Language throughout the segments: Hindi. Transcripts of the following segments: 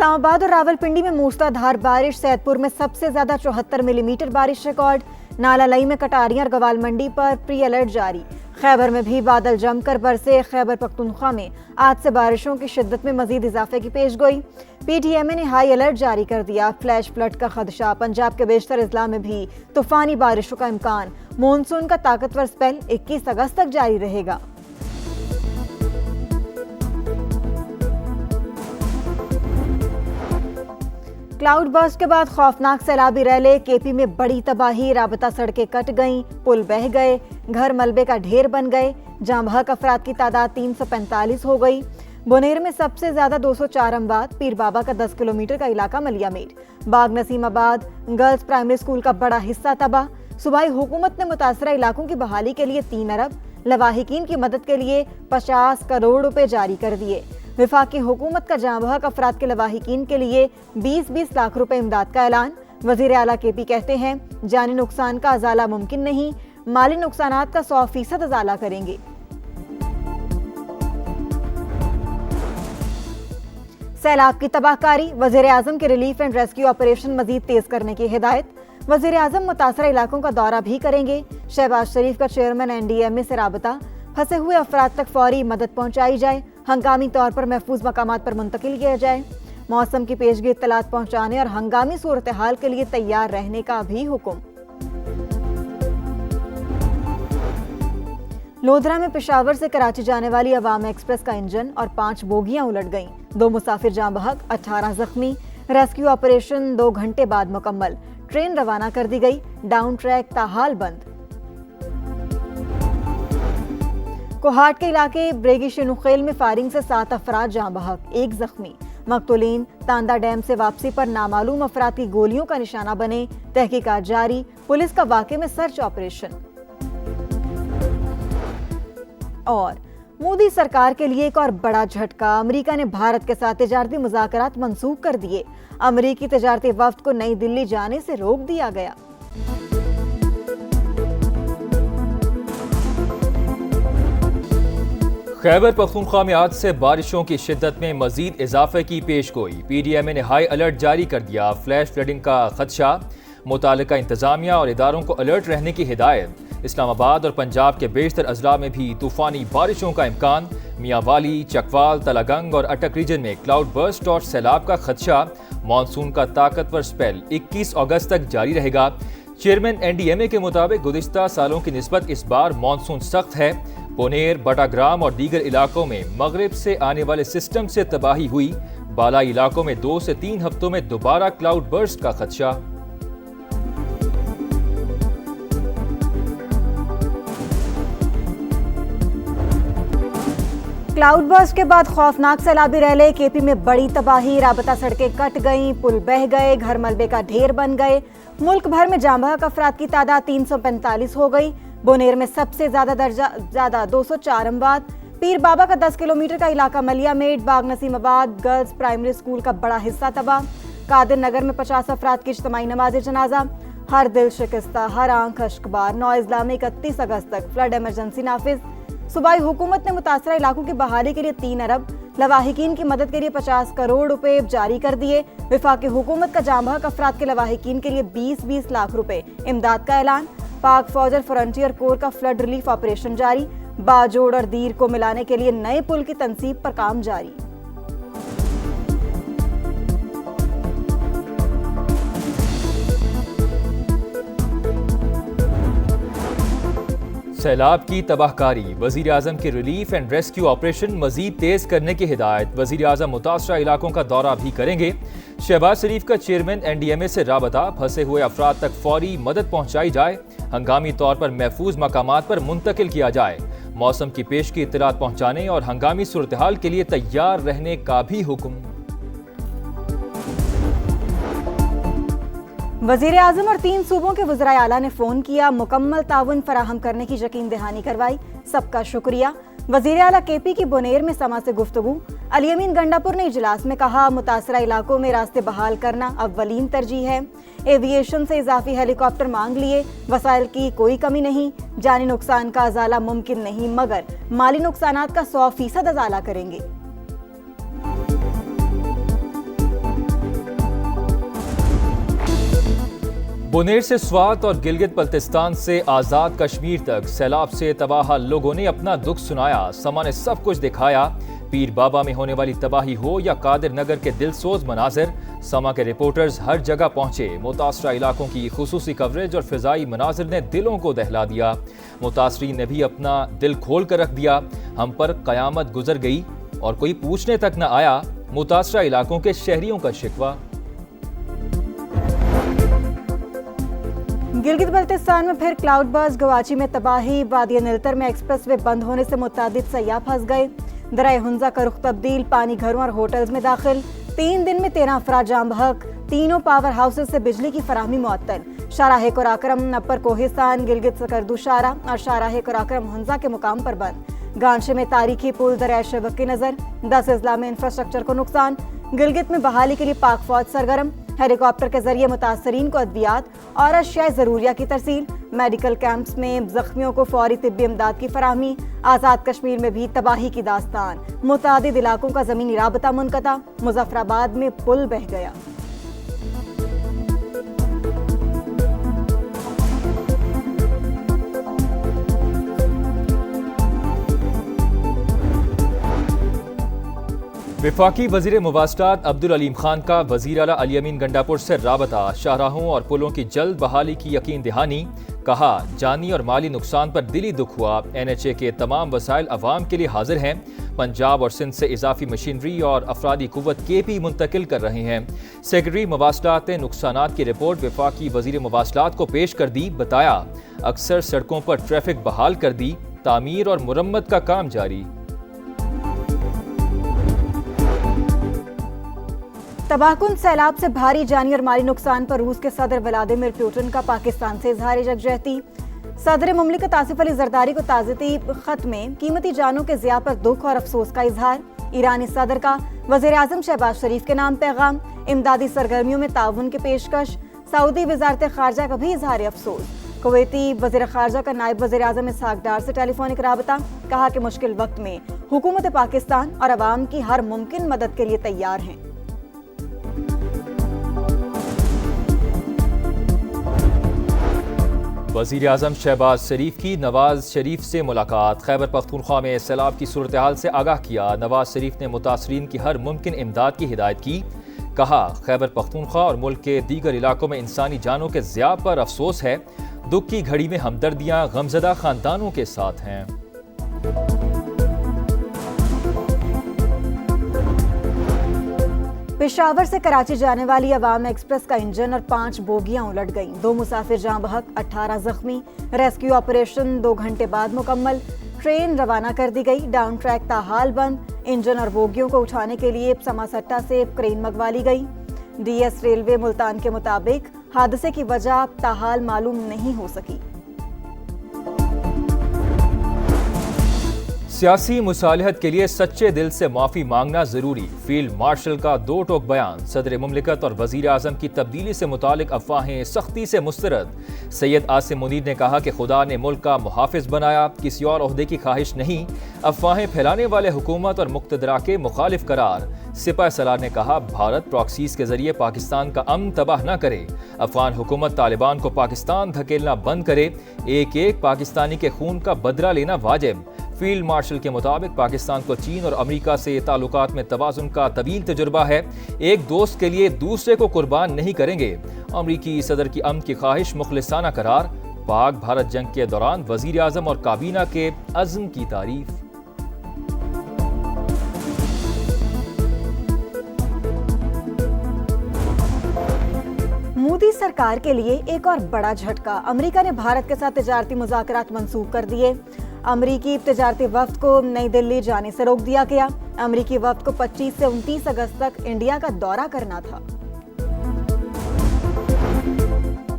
इस्लामाबाद और रावलपिंडी में मूसलाधार बारिश, सैदपुर में सबसे ज्यादा 74 मिलीमीटर बारिश रिकॉर्ड। नालालई में कटारियां और गवाल मंडी पर प्री अलर्ट जारी। खैबर में भी बादल जमकर बरसे। खैबर पख्तूनख्वा में आज से बारिशों की शिद्दत में मजीद इजाफे की पेशगोई। पीटीएमए ने हाई अलर्ट जारी कर दिया। फ्लैश फ्लड का खदशा। पंजाब के बेशतर अजला में भी तूफानी बारिशों का इम्कान। मानसून का ताकतवर स्पेल 21 अगस्त तक जारी रहेगा। क्लाउड बर्स्ट के बाद खौफनाक सैलाबी रैले। केपी में बड़ी तबाही। राबता सड़कें कट गईं, पुल बह गए, घर मलबे का ढेर बन गए। जहां बहक अफराद की तादाद 345 हो गई। बुनेर में सबसे ज्यादा 204 अमवात। पीर बाबा का 10 किलोमीटर का इलाका मलियामेट। बाग नसीमाबाद गर्ल्स प्राइमरी स्कूल का बड़ा हिस्सा तबाह। सूबाई हुकूमत ने मुतासरा इलाकों की बहाली के लिए 3 अरब, लवाहिकीन की मदद के लिए 50 करोड़ रुपए जारी कर दिए। विफाकी हुकूमत का जाँ बहक अफराद के लवाहिकीन के लिए 20-20 लाख रुपए इमदाद का ऐलान। वजीर आला केपी कहते हैं जानी नुकसान का अजाला मुमकिन नहीं, माली नुकसानात का 100% अजाला करेंगे। सैलाब की तबाहकारी। वजीर आजम के रिलीफ एंड रेस्क्यू ऑपरेशन मजीद तेज करने की हिदायत। वजीर आजम मुतासरा इलाकों का दौरा भी करेंगे। शहबाज शरीफ का चेयरमैन एनडीएमए से राबता। फंसे हुए अफराद तक फौरी मदद पहुंचाई जाए। हंगामी तौर पर महफूज मकामात पर मुंतकिल किया जाए। मौसम की पेशगी इत्तलात पहुंचाने और हंगामी सूरत हाल के लिए तैयार रहने का भी हुक्म। लोधरा में पेशावर से कराची जाने वाली अवाम एक्सप्रेस का इंजन और 5 बोगियां उलट गईं। 2 मुसाफिर जाँ बहक, 18 जख्मी। रेस्क्यू ऑपरेशन 2 घंटे बाद मुकम्मल। ट्रेन रवाना कर दी गई। डाउन ट्रैक ताहाल बंद। कोहाट के इलाके ब्रेगी शिनुखेल में फायरिंग से 7 अफराद जाँ बहक, 1 जख्मी। मकतूलीन तांदा डैम से वापसी पर नामालूम अफराद की गोलियों का निशाना बने। तहकीकात जारी। पुलिस का वाक़े में सर्च ऑपरेशन। और मोदी सरकार के लिए एक और बड़ा झटका। अमेरिका ने भारत के साथ तिजारती मुज़ाकरात मंसूख कर दिए। अमेरिकी तिजारती वफ्द को नई दिल्ली जाने से रोक दिया गया। खैबर पख्तूनख्वा में आज से बारिशों की शिद्दत में मजीद इजाफे की पेशगोई। पीडीएमए ने हाई अलर्ट जारी कर दिया। फ्लैश फ्लडिंग का खदशा। मुतालिका इंतजामिया और इदारों को अलर्ट रहने की हिदायत। इस्लामाबाद और पंजाब के बेशतर अजला में भी तूफानी बारिशों का इम्कान। मियांवाली, चकवाल, तलागंग और अटक रीजन में क्लाउड बर्स्ट और सैलाब का खदशा। मानसून का ताकतवर स्पेल 21 अगस्त तक जारी रहेगा। चेयरमैन एनडीएमए के मुताबिक गुज़िश्ता सालों की निस्बत इस बार मानसून सख्त है। पुनेर, बटाग्राम और दीगर इलाकों में मगरिब से आने वाले सिस्टम से तबाही हुई। बालाई इलाकों में 2 से 3 हफ्तों में दोबारा क्लाउड बर्स्ट का खदशा। क्लाउड बर्स्ट के बाद खौफनाक सैलाबी रैले। केपी में बड़ी तबाही। राबता सड़कें कट गईं, पुल बह गए, घर मलबे का ढेर बन गए। मुल्क भर में जाँ बहक अफराद की तादाद 345 हो गई। बुनेर में सबसे ज्यादा 204 अमवात। पीर बाबा का 10 किलोमीटर का इलाका मलियामेट। बाग नसीमाबाद गर्ल्स प्राइमरी स्कूल का बड़ा हिस्सा तबाह। कादिर नगर में 50 अफराद की इज्तिमाई नमाज जनाजा। हर दिल शिकस्ता, हर आंख अश्कबार। 9 अजला में 31 अगस्त तक फ्लड इमरजेंसी नाफिज। सूबाई हुकूमत ने मुतासरा इलाकों की बहाली के लिए 3 अरब, लवाहिकीन की मदद के लिए 50 करोड़ रुपए जारी कर दिए। विफाकी हुकूमत का जाँ बहक अफराद के लवाहिकीन के लिए 20-20 लाख रुपए इमदाद का ऐलान। पाक फौज और फ्रंटियर कोर का फ्लड रिलीफ ऑपरेशन जारी। बाजोड़ और दीर को मिलाने के लिए नए पुल की तनसीब पर काम जारी। सैलाब की तबाहकारी। वजीर आजम के रिलीफ एंड रेस्क्यू ऑपरेशन मजीद तेज करने की हिदायत। वजीर आजम मुतासरा इलाकों का दौरा भी करेंगे। शहबाज शरीफ का चेयरमैन एनडीएमए से राबता। फंसे हुए अफराद तक फौरी मदद पहुंचाई जाए। हंगामी तौर पर महफूज मकामात पर मुंतकिल किया जाए। मौसम की पेश की इत्तलात पहुंचाने और हंगामी सूरत हाल के लिए तैयार रहने का भी हुक्म। वजीर आजम और 3 सूबों के वज़राए आला ने फोन किया। मुकम्मल ताउन फराहम करने की यकीन दहानी करवाई। सबका शुक्रिया। वजीर आला केपी की बुनेर में समा से गुफ्तगू। अली अमीन गंडापुर ने इजलास में कहा मुतासरा इलाकों में रास्ते बहाल करना अव्वलीन तरजीह है। एविएशन से इजाफी हेलीकॉप्टर मांग लिए। वसाइल की कोई कमी नहीं। जानी नुकसान का अजाला मुमकिन नहीं, मगर माली नुकसानात का 100% अजाला करेंगे। बुनेर से स्वात और गिलगित बल्तिस्तान से आज़ाद कश्मीर तक सैलाब से तबाह लोगों ने अपना दुख सुनाया। समा ने सब कुछ दिखाया। पीर बाबा में होने वाली तबाही हो या कादिर नगर के दिलसोज मनाजिर, समा के रिपोर्टर्स हर जगह पहुंचे। मुतासरा इलाकों की खुसूसी कवरेज और फिजाई मनाजिर ने दिलों को दहला दिया। मुतासरीन ने भी अपना दिल खोल कर रख दिया। हम पर कयामत गुजर गई और कोई पूछने तक न आया, मुतासरा इलाकों के शहरियों का शिकवा। गिलगित बल्तिस्तान में फिर क्लाउड बर्स्ट, गवाची में तबाही, वादिया निलतर में एक्सप्रेसवे बंद होने से मुतादिद सयाह फंस गए। दराए हुंजा का रुख तब्दील, पानी घरों और होटल्स में दाखिल। 3 दिन में 13 अफराद जाम बहक, तीनों पावर हाउसेज से बिजली की फराहमी मुअत्तल। शाराह कुराकरम, अपर कोहिस्तान, गिलगित सकरदू शारा और शाराह कुराकरम हुंजा के मुकाम पर बंद। गांशे में तारीखी पुल दरिया शबक की नजर। 10 अजला में इंफ्रास्ट्रक्चर को नुकसान। गिलगित में बहाली के लिए पाक फौज सरगर्म। हेलीकॉप्टर के जरिए मुतासरीन को अद्वियात और अशिया जरूरिया की तरसील। मेडिकल कैंप्स में जख्मियों को फौरी तिब्बी इमदाद की फराहमी। आज़ाद कश्मीर में भी तबाही की दास्तान, मुतादिद इलाकों का जमीनी राबता मुनक़ता। मुजफ्फराबाद में पुल बह गया। वफाकी वजीर मुवासलात अब्दुल अलीम खान का वजीर आला अली अमीन गंडापुर से राबता, शाहराहों और पुलों की जल्द बहाली की यकीन दहानी। कहा, जानी और माली नुकसान पर दिली दुख हुआ। NHA के तमाम वसाइल अवाम के लिए हाजिर हैं। पंजाब और सिंध से इजाफी मशीनरी और अफरादी कुव्वत KP मुंतकिल कर रहे हैं। सेक्रेटरी मुवासलात ने नुकसानात की रिपोर्ट वफाकी वजीर मुवासलात को पेश कर दी। बताया, अक्सर सड़कों पर ट्रैफिक बहाल कर दी, तामीर और मुरम्मत का काम जारी। तबाहकुन सैलाब से भारी जानी और माली नुकसान पर रूस के सदर व्लादिमीर पुतिन का पाकिस्तान से इजहार यकजहती। सदर मुमलिकत आसिफ अली जरदारी को ताज़ती खत में कीमती जानों के ज़िया पर दुख और अफसोस का इजहार। ईरानी सदर का वज़ीर आज़म शहबाज शरीफ के नाम पैगाम। इमदादी सरगर्मियों में ताउन की पेशकश। सऊदी वज़ारत ख़ारजा का भी इजहार अफसोस। कुवैती वज़ीर ख़ारजा का नायब वज़ीर आज़म इसहाक डार से टेलीफोनिक राबता। कहा कि मुश्किल वक्त में हुकूमत पाकिस्तान और अवाम की हर मुमकिन मदद के लिए तैयार हैं। वज़ीर आज़म शहबाज शरीफ की नवाज शरीफ से मुलाकात। खैबर पख्तूनख्वा में सैलाब की सूरत हाल से आगाह किया। नवाज शरीफ ने मुतासरीन की हर मुमकिन इमदाद की हिदायत की। कहा, खैबर पख्तूनख्वा और मुल्क के दीगर इलाकों में इंसानी जानों के ज़िया पर अफसोस है। दुख की घड़ी में हमदर्दियाँ गमज़दा खानदानों के साथ हैं। पेशावर से कराची जाने वाली अवाम एक्सप्रेस का इंजन और 5 बोगियां उलट गईं। 2 मुसाफिर जाँ बहक, 18 जख्मी। रेस्क्यू ऑपरेशन 2 घंटे बाद मुकम्मल। ट्रेन रवाना कर दी गई। डाउन ट्रैक ताहाल बंद। इंजन और बोगियों को उठाने के लिए समासट्टा से क्रेन मंगवा ली गई। DS रेलवे मुल्तान के मुताबिक हादसे की वजह ताहाल मालूम नहीं हो सकी। सियासी मुसालहत के लिए सच्चे दिल से माफ़ी मांगना ज़रूरी। फील्ड मार्शल का 2 टोक बयान। सदर मुमलिकत और वज़ीर आज़म की तब्दीली से मुतालिक अफवाहें सख्ती से मुस्तरद। सैयद आसिम मुनीर ने कहा कि खुदा ने मुल्क का मुहाफिज बनाया, किसी और ओहदे की ख्वाहिश नहीं। अफवाहें फैलाने वाले हुकूमत और मुक़्तदरा के मुखालिफ करार। सिपा सलार ने कहा, भारत प्रॉक्सीज के जरिए पाकिस्तान का अमन तबाह न करे। अफगान हुकूमत तालिबान को पाकिस्तान धकेलना बंद करे। एक एक पाकिस्तानी के खून का बदला लेना वाजिब। फील्ड मार्शल के मुताबिक पाकिस्तान को चीन और अमेरिका से ताल्लुकात में तवाज़ुन का तवील तजुर्बा है। एक दोस्त के लिए दूसरे को कुर्बान नहीं करेंगे। अमरीकी सदर की अमन की ख्वाहिश मुखलिसाना करार। पाक भारत जंग के दौरान वज़ीर आज़म और काबीना के अज़्म की तारीफ। मोदी सरकार के लिए एक और बड़ा झटका। अमेरिका ने भारत के साथ तिजारती मुज़ाकरात मंसूख कर दिए। अमेरिकी तिजारती वफ्द को नई दिल्ली जाने से रोक दिया गया। अमेरिकी वफ्द को 25 से 29 अगस्त तक इंडिया का दौरा करना था।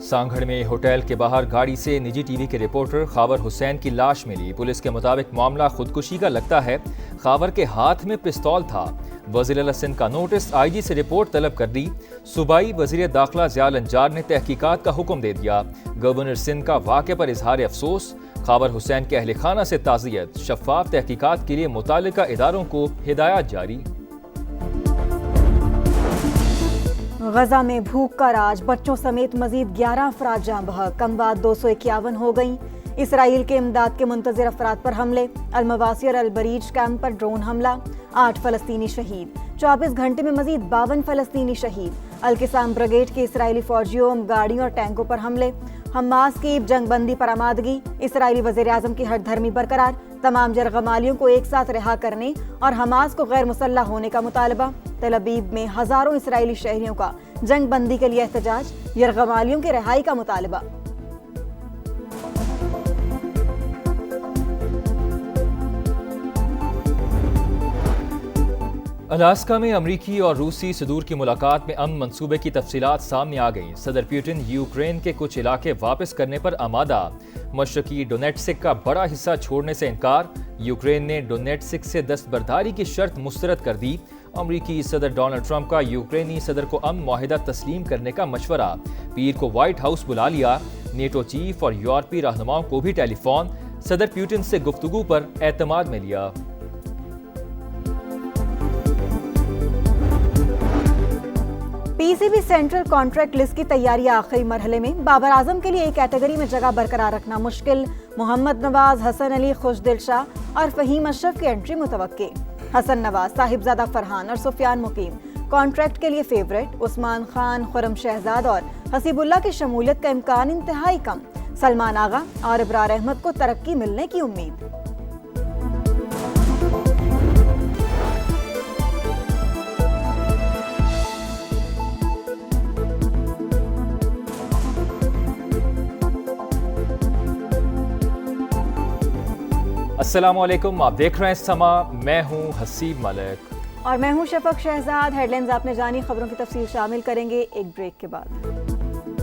सांगड़ में होटल के बाहर गाड़ी से निजी टीवी के रिपोर्टर खावर हुसैन की लाश मिली। पुलिस के मुताबिक मामला खुदकुशी का लगता है। खावर के हाथ में पिस्तौल था। वज़ीर सिंध का नोटिस IG से रिपोर्ट तलब कर दी। सूबाई वज़ीर दाखिला ज़ियाल अंजार ने तहकीकात का हुक्म दे दिया। गवर्नर सिंध का वाक़े पर इजहार अफसोस। खावर हुसैन के अहल खाना से ताज़ियत। शफ़ाफ तहकीकात के लिए मुतालिका इदारों को हिदायत जारी। गजा में भूख का राज, बच्चों समेत मजीद 11 अफराद जाँ बहक, कम बात 251 हो गई। इसराइल के इमदाद के मुंतजिर अफराद पर हमले, अलमवासी और अलबरीज कैंप पर ड्रोन हमला, 8 फलस्तीनी शहीद। 24 घंटे में मजीद 52 फलस्तीनी शहीद। अल-किसाम ब्रिगेड के इसराइली फौजियों, गाड़ियों और टैंकों पर हमले। हमास की जंगबंदी पर आमादगी, इसराइली वज़ीर-ए-आज़म की हठधर्मी बरकरार। तमाम यरगमालियों को एक साथ रिहा करने और हमास को गैर मुसल्लह होने का मुतालबा। तेल अवीव में हजारों इसराइली शहरियों का जंगबंदी के लिए एहतजाज, यरगमालियों की रिहाई का मुतालबा। अलास्का में अमरीकी और रूसी सदूर की मुलाकात में अमन मंसूबे की तफसीलात सामने आ गईं। सदर पुतिन यूक्रेन के कुछ इलाके वापस करने पर आमादा। मशरकी डोनेट्सिक का बड़ा हिस्सा छोड़ने से इनकार। यूक्रेन ने डोनेट्सिक से दस्तबरदारी की शर्त मुस्तरद कर दी। अमरीकी सदर डोनाल्ड ट्रंप का यूक्रेनी सदर को अमन मुआहिदा तस्लीम करने का मशवरा। पीर को व्हाइट हाउस बुला लिया। नेटो चीफ और यूरोपीय रहनुमाओं को भी टेलीफोन। सदर पुतिन से गुफ्तगू पर एतमाद में लिया। पीसीबी सेंट्रल कॉन्ट्रैक्ट लिस्ट की तैयारी आखिरी मरहले में। बाबर आजम के लिए एक कैटेगरी में जगह बरकरार रखना मुश्किल। मोहम्मद नवाज, हसन अली, खुशदिल शाह और फहीम अशरफ की एंट्री मुतवक्के। हसन नवाज, साहिबजादा फरहान और सुफियान मुकीम कॉन्ट्रैक्ट के लिए फेवरेट। उस्मान खान, खुरम शहजाद और हसीबुल्ला की शमूलियत का इम्कान इंतहाई कम। सलमान आगा और इब्रार अहमद को तरक्की मिलने की उम्मीद। अस्सलामुअलैकुम, आप देख रहे हैं समा। मैं हूं हसीब मलिक और मैं हूं शफक शहजाद। हेडलाइंस आपने जानी, खबरों की तफसील शामिल करेंगे एक ब्रेक के बाद।